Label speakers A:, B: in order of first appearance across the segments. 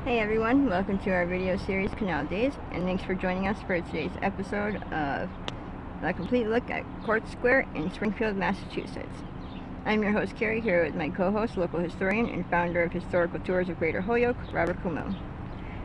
A: Hey everyone, welcome to our video series Canal Days, and thanks for joining us for today's episode of a complete look at Court Square in Springfield, Massachusetts. I'm your host Carrie, here with my co-host, local historian and founder of Historical Tours of Greater Holyoke, Robert Kumo.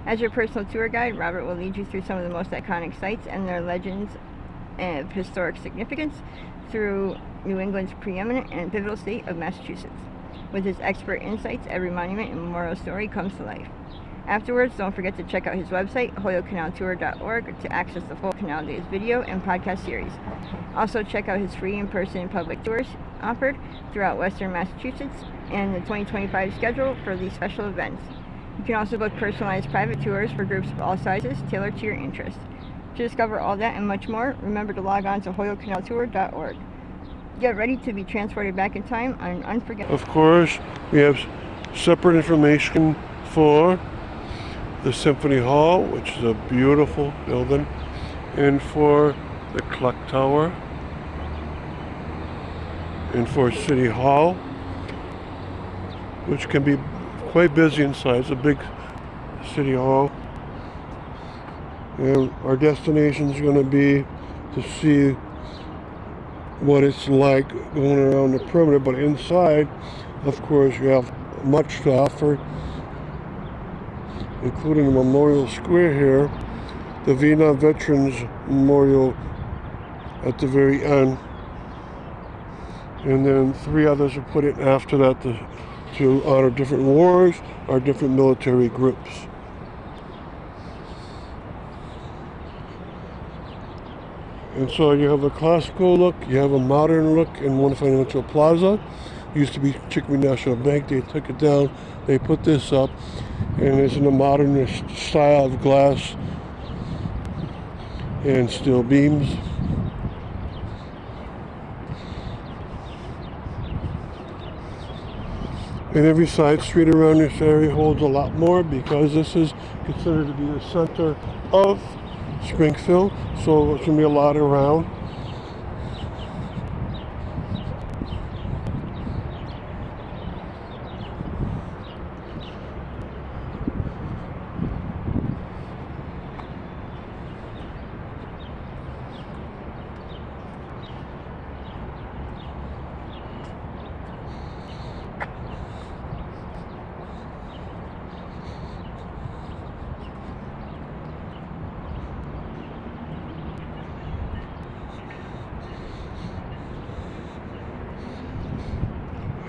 A: As your personal tour guide, Robert will lead you through some of the most iconic sites and their legends of historic significance through New England's preeminent and pivotal state of Massachusetts. With his expert insights, every monument and memorial story comes to life. Afterwards, don't forget to check out his website, holyokecanaltour.org, to access the full Canal Days video and podcast series. Also, check out his free in-person public tours offered throughout Western Massachusetts and the 2025 schedule for these special events. You can also book personalized private tours for groups of all sizes, tailored to your interests. To discover all that and much more, remember to log on to holyokecanaltour.org. Get ready to be transported back in time on an unforgettable...
B: Of course, we have separate information for the Symphony Hall, which is a beautiful building, and for the Clock Tower, and for City Hall, which can be quite busy inside. It's a big City Hall. And our destination is going to be to see what it's like going around the perimeter, but inside, of course, you have much to offer, including the Memorial Square here, the Vietnam Veterans Memorial at the very end, and then three others are put in after that to honor different wars or different military groups. And so you have a classical look, you have a modern look in One Financial Plaza. It used to be Chickasha National Bank. They took it down, they put this up, and it's in a modernist style of glass and steel beams. And every side street around this area holds a lot more because this is considered to be the center of Springfield, so there's going to be a lot around.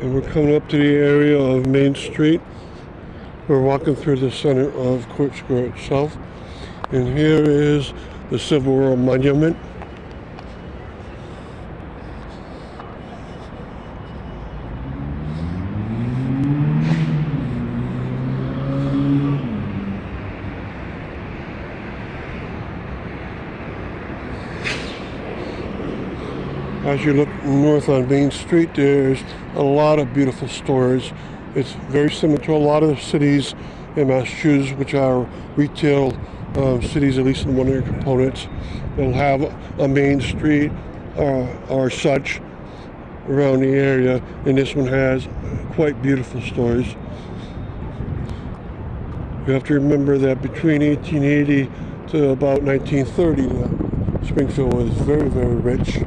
B: And we're coming up to the area of Main Street. We're walking through the center of Court Square itself. And here is the Civil War Monument. As you look north on Main Street, there's a lot of beautiful stores. It's very similar to a lot of the cities in Massachusetts, which are retail cities, at least in one of their components. They'll have a main street or such around the area, and this one has quite beautiful stores. You have to remember that between 1880 to about 1930, Springfield was very, very rich.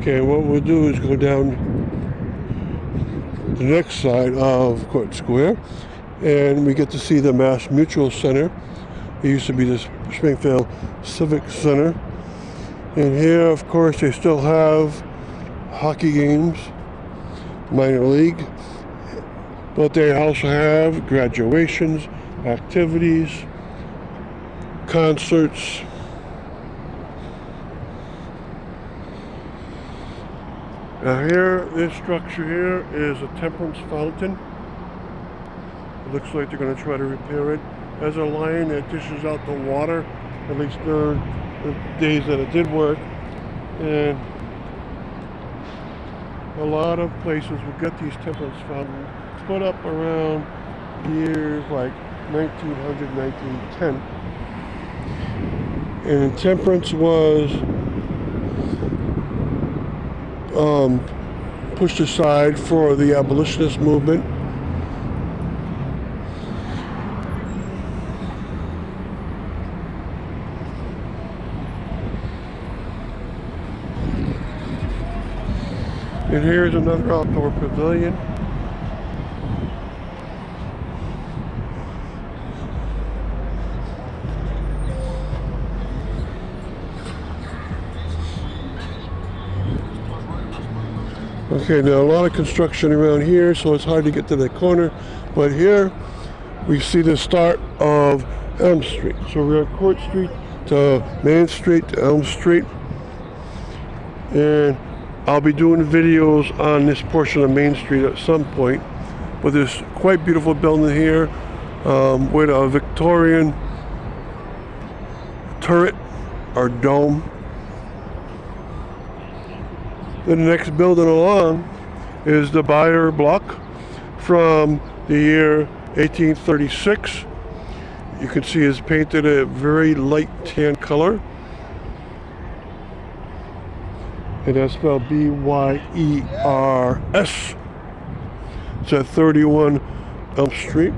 B: Okay, what we'll do is go down the next side of Court Square, and we get to see the Mass Mutual Center. It used to be the Springfield Civic Center. And here, of course, they still have hockey games, minor league, but they also have graduations, activities, concerts. Now here, this structure here is a temperance fountain. It looks like they're going to try to repair it. There's a line that dishes out the water, at least during the days that it did work. And a lot of places will get these temperance fountains put up around years like 1900, 1910. And temperance was pushed aside for the abolitionist movement. And here's another outdoor pavilion. Okay, now a lot of construction around here, so it's hard to get to the corner. But here we see the start of Elm Street. So we're on Court Street to Main Street to Elm Street. And I'll be doing videos on this portion of Main Street at some point. But there's quite beautiful building here with a Victorian turret or dome. The next building along is the Bayer Block from the year 1836. You can see it's painted a very light tan color. And that's spelled B-Y-E-R-S. It's at 31 Elm Street.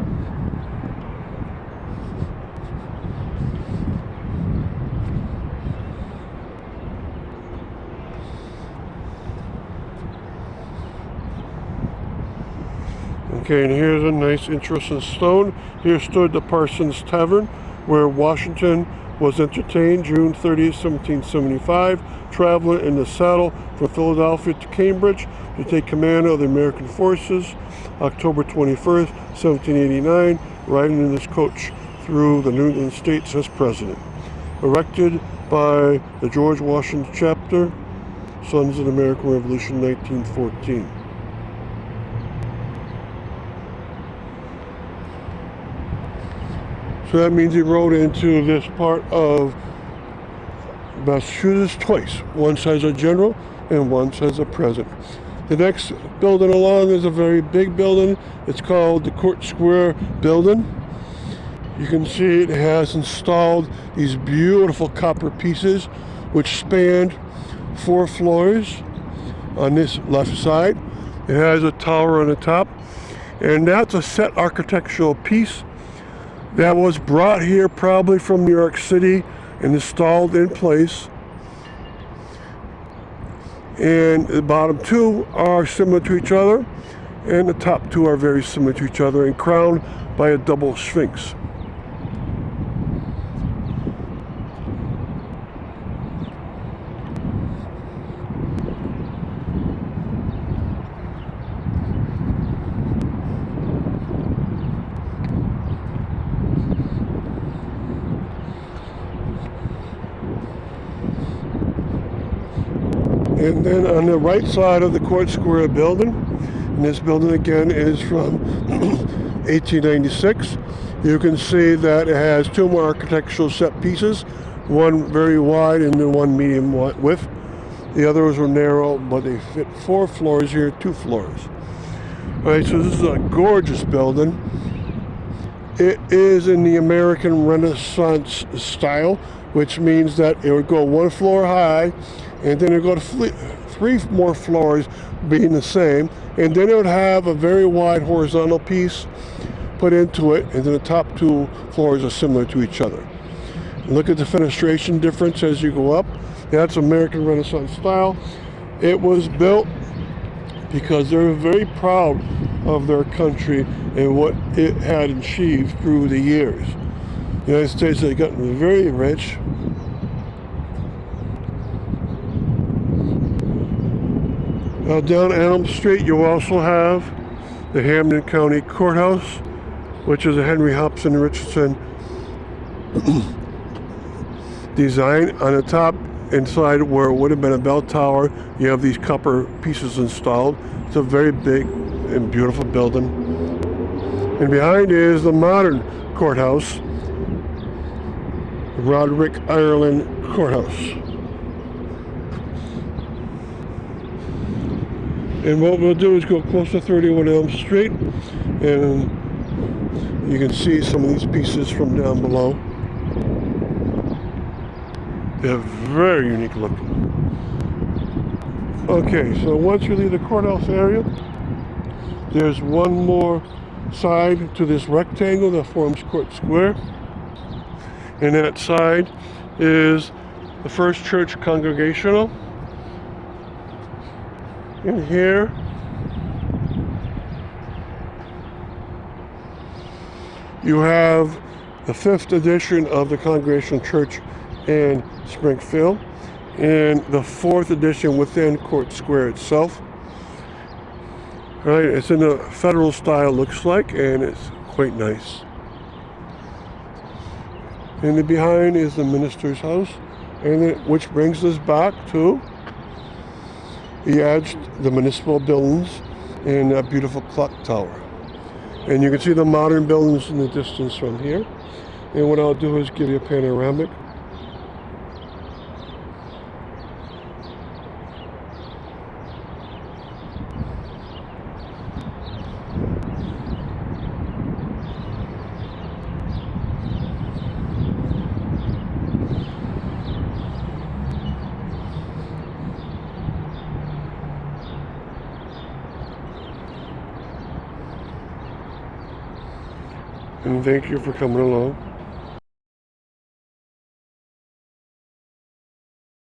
B: Okay, and here's a nice interesting stone. Here stood the Parsons Tavern, where Washington was entertained June 30th, 1775, traveling in the saddle from Philadelphia to Cambridge to take command of the American forces. October 21st, 1789, riding in this coach through the New England states as president. Erected by the George Washington Chapter, Sons of the American Revolution, 1914. So that means he rode into this part of Massachusetts twice. Once as a general and once as a president. The next building along is a very big building. It's called the Court Square Building. You can see it has installed these beautiful copper pieces which spanned 4 floors on this left side. It has a tower on the top, and that's a set architectural piece that was brought here probably from New York City and installed in place. And the bottom 2 are similar to each other, and the top 2 are very similar to each other and crowned by a double sphinx. And then on the right side of the Court Square building, and this building again is from 1896, you can see that it has 2 more architectural set pieces, one very wide and the one medium width. The others were narrow, but they fit 4 floors here, 2 floors. All right, so this is a gorgeous building. It is in the American Renaissance style, which means that it would go 1 floor high, and then it would go to 3 more floors being the same, and then it would have a very wide horizontal piece put into it, and then the top 2 floors are similar to each other. And look at the fenestration difference as you go up. That's American Renaissance style. It was built because they were very proud of their country and what it had achieved through the years. The United States had gotten very rich. Now down Elm Street you also have the Hampden County Courthouse, which is a Henry Hobson Richardson design. On the top inside where it would have been a bell tower, you have these copper pieces installed. It's a very big and beautiful building. And behind is the modern courthouse, Roderick Ireland Courthouse. And what we'll do is go close to 31 Elm Street, and you can see some of these pieces from down below. They're very unique looking. Okay, so once you leave the courthouse area, there's one more side to this rectangle that forms Court Square. And that side is the First Church Congregational. In here, you have the 5th edition of the Congregational Church in Springfield, and the 4th edition within Court Square itself. Right, it's in a federal style, looks like, and it's quite nice. And then behind is the minister's house, which brings us back to the edge, the municipal buildings, and that beautiful clock tower. And you can see the modern buildings in the distance from here. And what I'll do is give you a panoramic. And thank you for coming along.